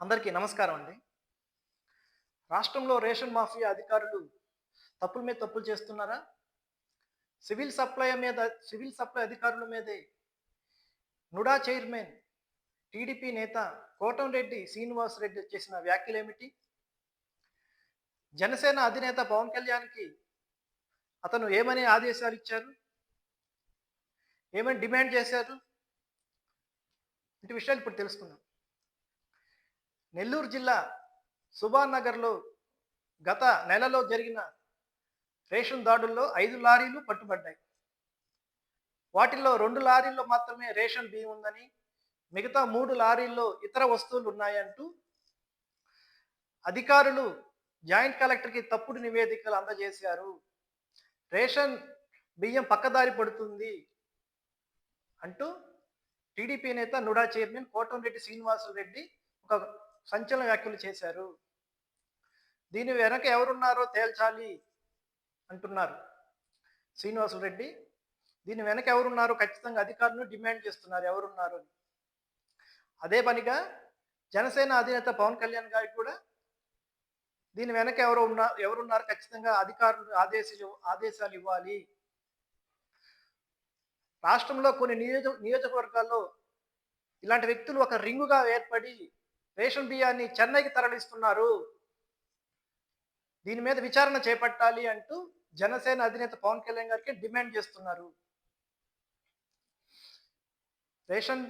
అందరికీ నమస్కారం అండి. రాష్ట్రంలో రేషన్ మాఫియా అధికారులు తప్పుల మీద తప్పులు చేస్తున్నారా? సివిల్ సప్లై మీద సివిల్ సప్లై అధికారుల మీదే నుడా చైర్మన్, టీడీపీ నేత కోటంరెడ్డి శ్రీనివాసరెడ్డి చేసిన వ్యాఖ్యలేమిటి? జనసేన అధినేత పవన్ కళ్యాణ్‌కి అతను ఏమని ఆదేశాలిచ్చారు? ఏమని డిమాండ్ చేశారు? ఇంటి విషయాలు ఇప్పుడు తెలుసుకుందాం. నెల్లూరు జిల్లా సుభాన్ నగర్‌లో గత నెలలో జరిగిన రేషన్ దాడుల్లో 5 లారీలు పట్టుబడ్డాయి. వాటిల్లో 2 లారీల్లో మాత్రమే రేషన్ బియ్యం ఉందని, మిగతా 3 లారీల్లో ఇతర వస్తువులు ఉన్నాయంటూ అధికారులు జాయింట్ కలెక్టర్‌కి తప్పుడు నివేదికలు అందజేశారు. రేషన్ బియ్యం పక్కదారి పడుతుంది అంటూ టీడీపీ నేత నుడా చైర్మన్ కోటంరెడ్డి శ్రీనివాసులరెడ్డి ఒక సంచలన వ్యాఖ్యలు చేశారు. దీని వెనక ఎవరున్నారో తేల్చాలి అంటున్నారు శ్రీనివాసులరెడ్డి. దీని వెనక ఎవరున్నారో ఖచ్చితంగా అధికారులను డిమాండ్ చేస్తున్నారు ఎవరున్నారు అని. అదే పనిగా జనసేన అధినేత పవన్ కళ్యాణ్ గారికి కూడా దీని వెనక ఎవరున్నారు ఖచ్చితంగా అధికారులు ఆదేశాలు ఇవ్వాలి. రాష్ట్రంలో కొన్ని నియోజకవర్గాల్లో ఇలాంటి వ్యక్తులు ఒక రింగుగా ఏర్పడి రేషన్ బియ్యాన్ని చెన్నైకి తరలిస్తున్నారు. దీని మీద విచారణ చేపట్టాలి అంటూ జనసేన అధినేత పవన్ కళ్యాణ్ గారికి డిమాండ్ చేస్తున్నారు. రేషన్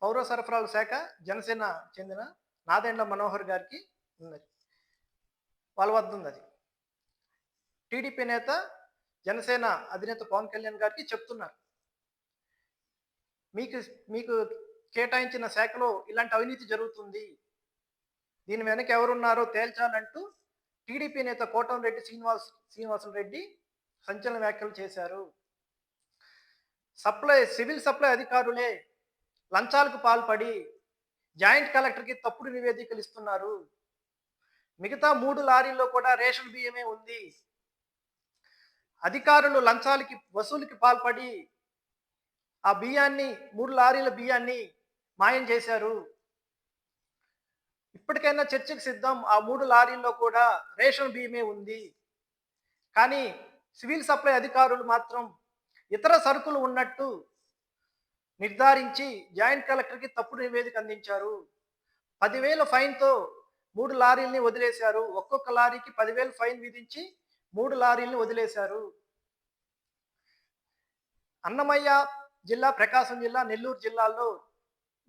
పౌర సరఫరాల శాఖ జనసేన చెందిన నాదెండ్ల మనోహర్ గారికి ఉన్నది. వాళ్ళ వద్ద ఉంది అది. టీడీపీ నేత జనసేన అధినేత పవన్ కళ్యాణ్ గారికి చెప్తున్నారు. మీకు మీకు కేటాయించిన శాఖలో ఇలాంటి అవినీతి జరుగుతుంది. దీని వెనక ఎవరున్నారో తేల్చాలంటూ టీడీపీ నేత కోటంరెడ్డి శ్రీనివాసులరెడ్డి సంచలన వ్యాఖ్యలు చేశారు. సివిల్ సప్లై అధికారులే లంచాలకు పాల్పడి జాయింట్ కలెక్టర్‌కి తప్పుడు నివేదికలు ఇస్తున్నారు. మిగతా 3 లారీల్లో కూడా రేషన్ బియ్యమే ఉంది. అధికారులు వసూలుకి పాల్పడి ఆ బియ్యాన్ని 3 లారీల బియ్యాన్ని మాయం చేశారు. ఇప్పటికైనా చర్చకు సిద్ధం. ఆ 3 లారీల్లో కూడా రేషన్ బియ్యమే ఉంది. కానీ సివిల్ సప్లై అధికారులు మాత్రం ఇతర సరుకులు ఉన్నట్టు నిర్ధారించి జాయింట్ కలెక్టర్‌కి తప్పుడు నివేదిక అందించారు. 10,000 ఫైన్‌తో 3 లారీలని వదిలేశారు. ఒక్కొక్క లారీకి 10,000 ఫైన్ విధించి 3 లారీలని వదిలేశారు. అన్నమయ్య జిల్లా, ప్రకాశం జిల్లా, నెల్లూరు జిల్లాల్లో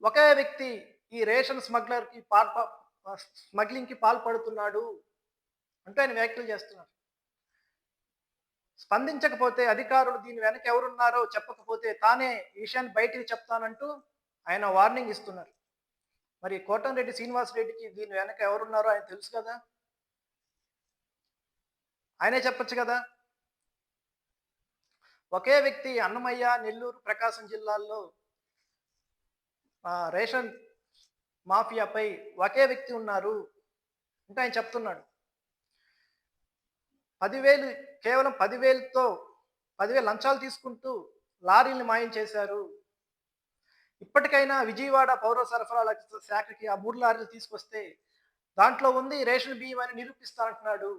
ఒకే వ్యక్తి ఈ రేషన్ స్మగ్లింగ్‌కి పాల్పడుతున్నాడు అంటూ ఆయన వ్యాఖ్యలు చేస్తున్నారు. స్పందించకపోతే అధికారులు దీని వెనక ఎవరున్నారో చెప్పకపోతే తానే ఈ విషయాన్ని బయటికి చెప్తానంటూ ఆయన వార్నింగ్ ఇస్తున్నారు. మరి కోటంరెడ్డి శ్రీనివాసరెడ్డికి దీని వెనక ఎవరున్నారో ఆయన తెలుసు కదా! ఆయనే చెప్పొచ్చు కదా! ఒకే వ్యక్తి అన్నమయ్య, నెల్లూరు, ప్రకాశం జిల్లాల్లో రేషన్ మాఫియాపై ఒకే వ్యక్తి ఉన్నారు అంటే ఆయన చెప్తున్నాడు. 10,000 కేవలం 10,000 లంచాలు తీసుకుంటూ లారీల్ని మాయం చేశారు. ఇప్పటికైనా విజయవాడ పౌర సరఫరాల శాఖకి ఆ 3 లారీలు తీసుకొస్తే దాంట్లో ఉంది రేషన్ బియ్యం అని నిరూపిస్తానంటున్నాడు.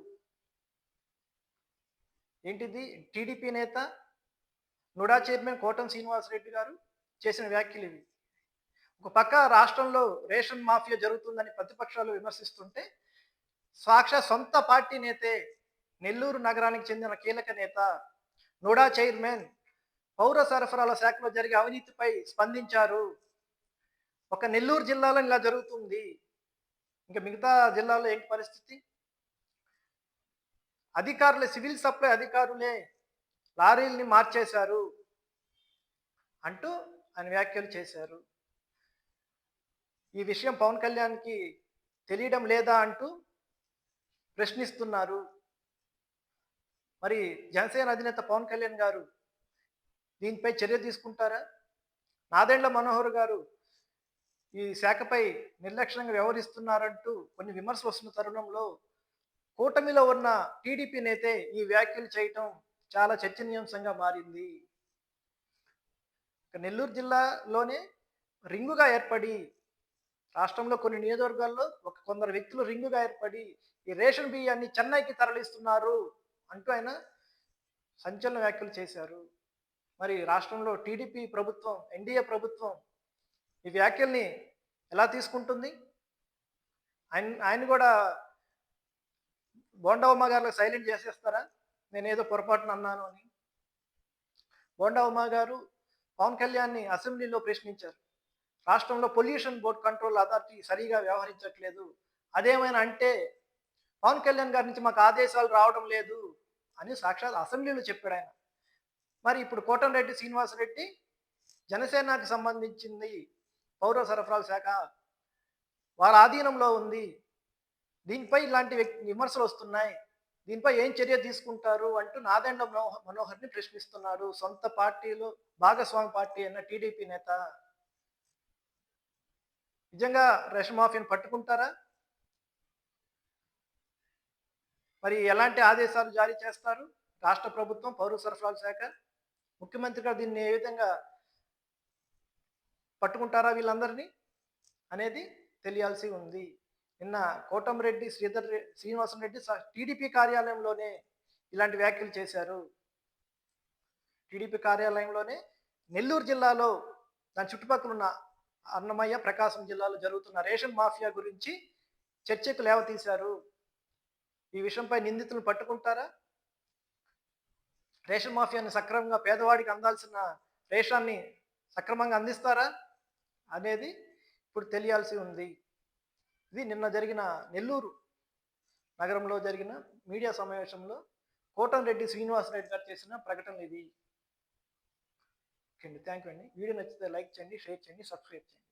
ఏంటిది? టీడీపీ నేత నుడా చైర్మన్ కోటం శ్రీనివాసరెడ్డి గారు చేసిన వ్యాఖ్యలు ఇవి. ఒక పక్క రాష్ట్రంలో రేషన్ మాఫియా జరుగుతుందని ప్రతిపక్షాలు విమర్శిస్తుంటే సొంత పార్టీ నేతే నెల్లూరు నగరానికి చెందిన కీలక నేత నుడా చైర్మన్ పౌర సరఫరాల శాఖలో జరిగే అవినీతిపై స్పందించారు. ఒక నెల్లూరు జిల్లాలో ఇలా జరుగుతుంది. ఇంకా మిగతా జిల్లాలో ఏంటి పరిస్థితి? సివిల్ సప్లై అధికారులే లారీల్ని మార్చేశారు అంటూ ఆయన వ్యాఖ్యలు చేశారు. ఈ విషయం పవన్ కళ్యాణ్‌కి తెలియడం లేదా అంటూ ప్రశ్నిస్తున్నారు. మరి జనసేన అధినేత పవన్ కళ్యాణ్ గారు దీనిపై చర్య తీసుకుంటారా? నాదెండ్ల మనోహర్ గారు ఈ శాఖపై నిర్లక్ష్యంగా వ్యవహరిస్తున్నారంటూ కొన్ని విమర్శలు వస్తున్న తరుణంలో కూటమిలో ఉన్న టీడీపీ నేతే ఈ వ్యాఖ్యలు చేయటం చాలా చర్చనీయాంశంగా మారింది. నెల్లూరు జిల్లాలోనే రింగుగా ఏర్పడి రాష్ట్రంలో కొన్ని నియోజకవర్గాల్లో కొందరు వ్యక్తులు రింగుగా ఏర్పడి ఈ రేషన్ బియ్యాన్ని చెన్నైకి తరలిస్తున్నారు అంటూ ఆయన సంచలన వ్యాఖ్యలు చేశారు. మరి రాష్ట్రంలో టీడీపీ ప్రభుత్వం, ఎన్డీఏ ప్రభుత్వం ఈ వ్యాఖ్యల్ని ఎలా తీసుకుంటుంది? ఆయన కూడా బోండా ఉమ్మ గారు సైలెంట్ చేసేస్తారా? నేనేదో పొరపాటున అన్నాను అని. బోండా ఉమ్మ గారు పవన్ కళ్యాణ్‌ని అసెంబ్లీలో ప్రశ్నించారు. రాష్ట్రంలో పొల్యూషన్ బోర్డ్ కంట్రోల్ అథారిటీ సరిగా వ్యవహరించట్లేదు. అదేమైనా అంటే పవన్ కళ్యాణ్ గారి నుంచి మాకు ఆదేశాలు రావడం లేదు అని సాక్షాత్ అసెంబ్లీలో చెప్పాడాయన. మరి ఇప్పుడు కోటంరెడ్డి శ్రీనివాసరెడ్డి జనసేనకి సంబంధించింది పౌర సరఫరాల శాఖ వాళ్ళ ఆధీనంలో ఉంది. దీనిపై ఇలాంటి విమర్శలు వస్తున్నాయి. దీనిపై ఏం చర్య తీసుకుంటారు అంటూ నాదెండ్ల మనోహర్‌ని ప్రశ్నిస్తున్నాడు. సొంత పార్టీలో భాగస్వామి పార్టీ అయిన టీడీపీ నేత. నిజంగా రేషన్ మాఫియాని పట్టుకుంటారా? మరి ఎలాంటి ఆదేశాలు జారీ చేస్తారు రాష్ట్ర ప్రభుత్వం, పౌర సరఫరాల శాఖ? ముఖ్యమంత్రి గారు దీన్ని ఏ విధంగా పట్టుకుంటారా వీళ్ళందరినీ అనేది తెలియాల్సి ఉంది. నిన్న కోటంరెడ్డి శ్రీనివాసరెడ్డి టీడీపీ కార్యాలయంలోనే ఇలాంటి వ్యాఖ్యలు చేశారు. టీడీపీ కార్యాలయంలోనే నెల్లూరు జిల్లాలో దాని చుట్టుపక్కల ఉన్న అన్నమయ్య, ప్రకాశం జిల్లాలో జరుగుతున్న రేషన్ మాఫియా గురించి చర్చకు లేవతీశారు. ఈ విషయంపై నిందితులను పట్టుకుంటారా? రేషన్ మాఫియాని సక్రమంగా పేదవాడికి అందాల్సిన రేషాన్ని సక్రమంగా అందిస్తారా అనేది ఇప్పుడు తెలియాల్సి ఉంది. ఇది నిన్న జరిగిన నెల్లూరు నగరంలో జరిగిన మీడియా సమావేశంలో కోటంరెడ్డి శ్రీనివాసరెడ్డి గారు చేసిన ప్రకటన ఇది. ఓకే అండి, థ్యాంక్ యూ అండి. వీడియో నచ్చితే లైక్ చేయండి, షేర్ చేయండి, సబ్స్క్రైబ్ చేయండి.